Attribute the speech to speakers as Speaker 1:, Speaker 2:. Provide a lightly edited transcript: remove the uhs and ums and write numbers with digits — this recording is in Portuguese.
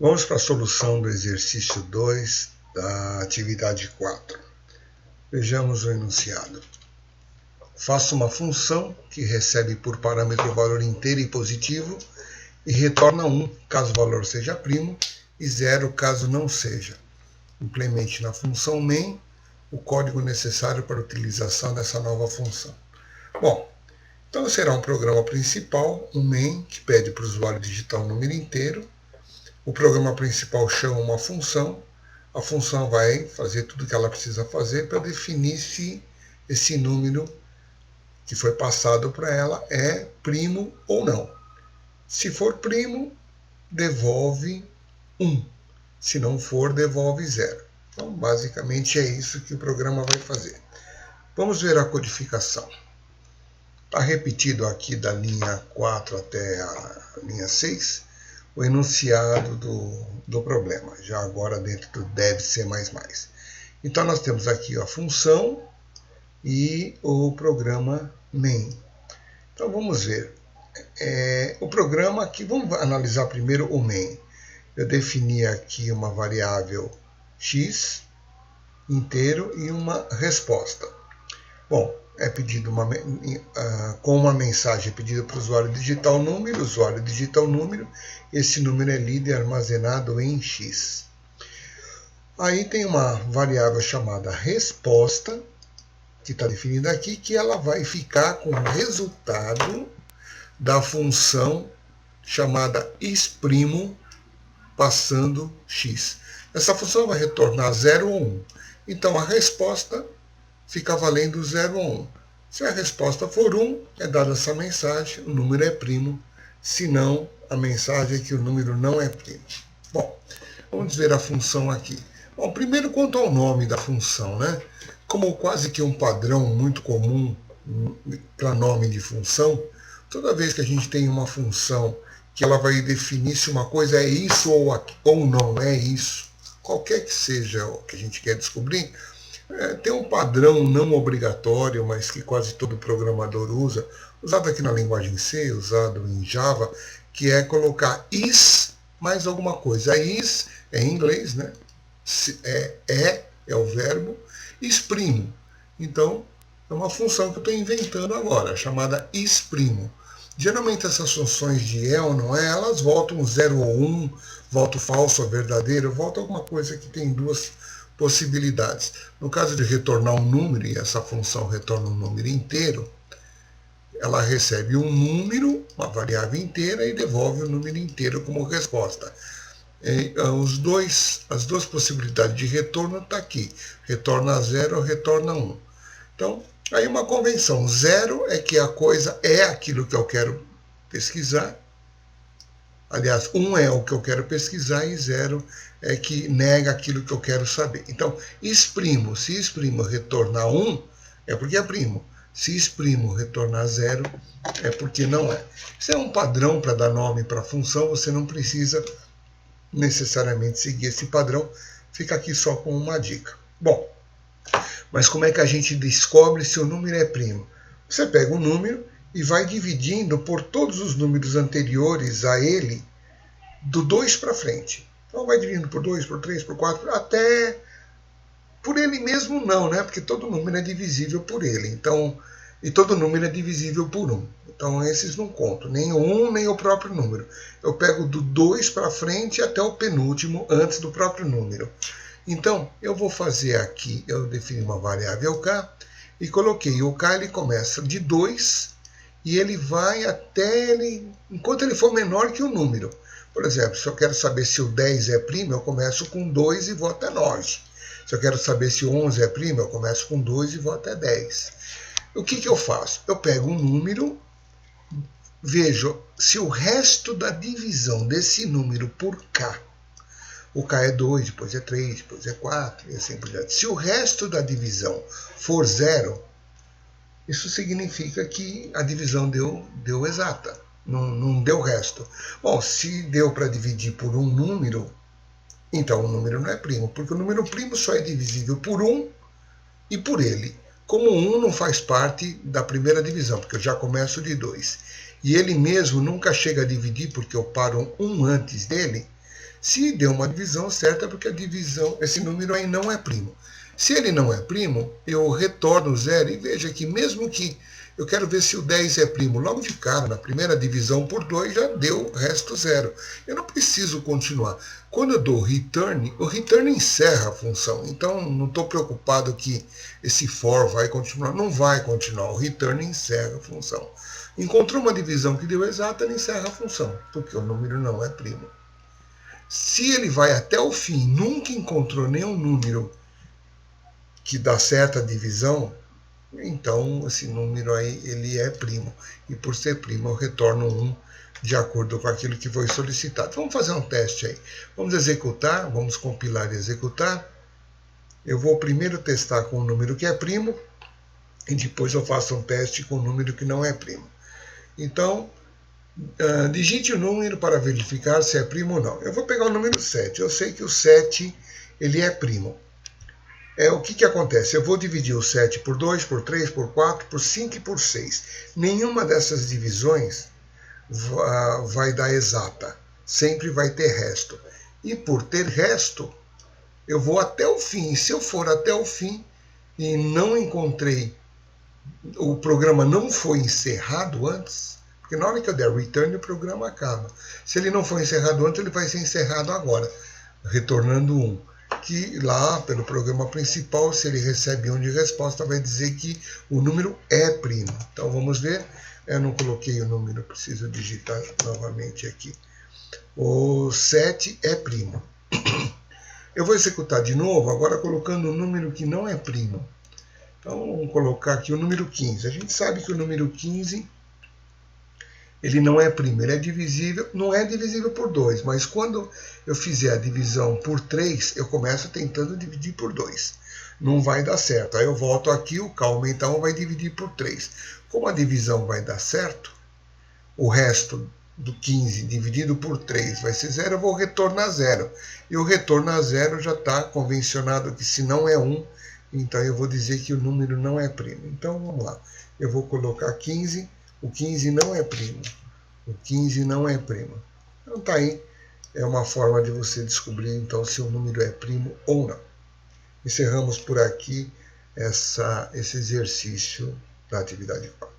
Speaker 1: Vamos para a solução do exercício 2 da atividade 4. Vejamos o enunciado. Faça uma função que recebe por parâmetro o valor inteiro e positivo e retorna 1 caso o valor seja primo e 0 caso não seja. Implemente na função main o código necessário para a utilização dessa nova função. Bom, então será um programa principal, um main, que pede para o usuário digitar um número inteiro. O programa principal chama uma função, a função vai fazer tudo o que ela precisa fazer para definir se esse número que foi passado para ela é primo ou não. Se for primo, devolve 1. Se não for, devolve 0. Então, basicamente é isso que o programa vai fazer. Vamos ver a codificação. Está repetido aqui da linha 4 até a linha 6 o enunciado do problema, já agora dentro do deve ser mais. Então nós temos aqui a função e o programa main. Então vamos ver. O programa aqui, vamos analisar primeiro o main. Eu defini aqui uma variável x inteiro e uma resposta. Bom, é pedido com uma mensagem pedida para o usuário digitar o usuário digita o número, esse número é lido e armazenado em x. Aí tem uma variável chamada resposta, que está definida aqui, que ela vai ficar com o resultado da função chamada isprimo passando x. Essa função vai retornar 0 ou 1. Então a resposta fica valendo 0 ou 1. Se a resposta for 1, é dada essa mensagem, o número é primo. Se não, a mensagem é que o número não é primo. Bom, vamos ver a função aqui. Bom, primeiro quanto ao nome da função, né? Como quase que um padrão muito comum para nome de função, toda vez que a gente tem uma função que ela vai definir se uma coisa é isso ou não é isso, qualquer que seja o que a gente quer descobrir, tem um padrão não obrigatório, mas que quase todo programador usa, usado aqui na linguagem C, usado em Java, que é colocar is mais alguma coisa. Is é em inglês, né? É o verbo, isprimo. Então, é uma função que eu estou inventando agora, chamada isprimo. Geralmente essas funções de ou não é, elas voltam 0 ou 1, voltam falso ou verdadeiro, volta alguma coisa que tem duas possibilidades. No caso de retornar um número, e essa função retorna um número inteiro, ela recebe um número, uma variável inteira, e devolve o número inteiro como resposta. As duas possibilidades de retorno estão aqui. Retorna 0 ou retorna 1. Então, aí uma convenção. 0 é que a coisa é aquilo que eu quero pesquisar. Aliás, 1 é o que eu quero pesquisar e 0 é que nega aquilo que eu quero saber. Então, isprimo. Se isprimo retornar 1, é porque é primo. Se isprimo retornar 0, é porque não é. Isso é um padrão para dar nome para a função, você não precisa necessariamente seguir esse padrão, fica aqui só com uma dica. Bom, mas como é que a gente descobre se o número é primo? Você pega um número e vai dividindo por todos os números anteriores a ele, do 2 para frente. Então vai dividindo por 2, por 3, por 4, até por ele mesmo não, né? Porque todo número é divisível por ele. Então, e todo número é divisível por 1. Então esses não conto, nem o 1, nem o próprio número. Eu pego do 2 para frente até o penúltimo, antes do próprio número. Então, eu vou fazer aqui, eu defini uma variável k, e coloquei o k, ele começa de 2, e ele vai até enquanto ele for menor que o número. Por exemplo, se eu quero saber se o 10 é primo, eu começo com 2 e vou até 9. Se eu quero saber se o 11 é primo, eu começo com 2 e vou até 10. O que eu faço? Eu pego um número, vejo se o resto da divisão desse número por k, o k é 2, depois é 3, depois é 4, e assim por diante. Se o resto da divisão for 0, isso significa que a divisão deu exata, não deu resto. Bom, se deu para dividir por um número, então o número não é primo, porque o número primo só é divisível por 1 e por ele. Como 1 não faz parte da primeira divisão, porque eu já começo de 2, e ele mesmo nunca chega a dividir, porque eu paro 1 antes dele, Se deu uma divisão certa, é porque a divisão, esse número aí não é primo. Se ele não é primo, eu retorno 0 e veja que mesmo que eu quero ver se o 10 é primo, logo de cara, na primeira divisão por 2 já deu o resto 0. Eu não preciso continuar. Quando eu dou return, o return encerra a função. Então não estou preocupado que esse for vai continuar. Não vai continuar. O return encerra a função. Encontrou uma divisão que deu exata, ele encerra a função, porque o número não é primo. Se ele vai até o fim, nunca encontrou nenhum número que dá certa divisão, então esse número aí ele é primo. E por ser primo eu retorno 1 de acordo com aquilo que foi solicitado. Vamos fazer um teste aí. Vamos executar, vamos compilar e executar. Eu vou primeiro testar com o número que é primo e depois eu faço um teste com o número que não é primo. Então, digite o número para verificar se é primo ou não. Eu vou pegar o número 7. Eu sei que o 7 ele é primo. O que acontece? Eu vou dividir o 7 por 2, por 3, por 4, por 5 e por 6. Nenhuma dessas divisões vai dar exata. Sempre vai ter resto. E por ter resto, eu vou até o fim. E se eu for até o fim e não encontrei, o programa não foi encerrado antes, porque na hora que eu der return, o programa acaba. Se ele não foi encerrado antes, ele vai ser encerrado agora, retornando 1. Que lá, pelo programa principal, se ele recebe 1 de resposta, vai dizer que o número é primo. Então vamos ver. Eu não coloquei o número, preciso digitar novamente aqui. O 7 é primo. Eu vou executar de novo, agora colocando um número que não é primo. Então vamos colocar aqui o número 15. A gente sabe que o número 15 ele não é primo, ele é divisível, não é divisível por 2, mas quando eu fizer a divisão por 3, eu começo tentando dividir por 2. Não vai dar certo. Aí eu volto aqui, o K aumentar 1 vai dividir por 3. Como a divisão vai dar certo, o resto do 15 dividido por 3 vai ser 0, eu vou retornar 0. E o retorno a 0 já está convencionado que se não é 1, então eu vou dizer que o número não é primo. Então vamos lá, eu vou colocar 15, o 15 não é primo. O 15 não é primo. Então tá aí, é uma forma de você descobrir então se o número é primo ou não. Encerramos por aqui esse exercício da atividade 4.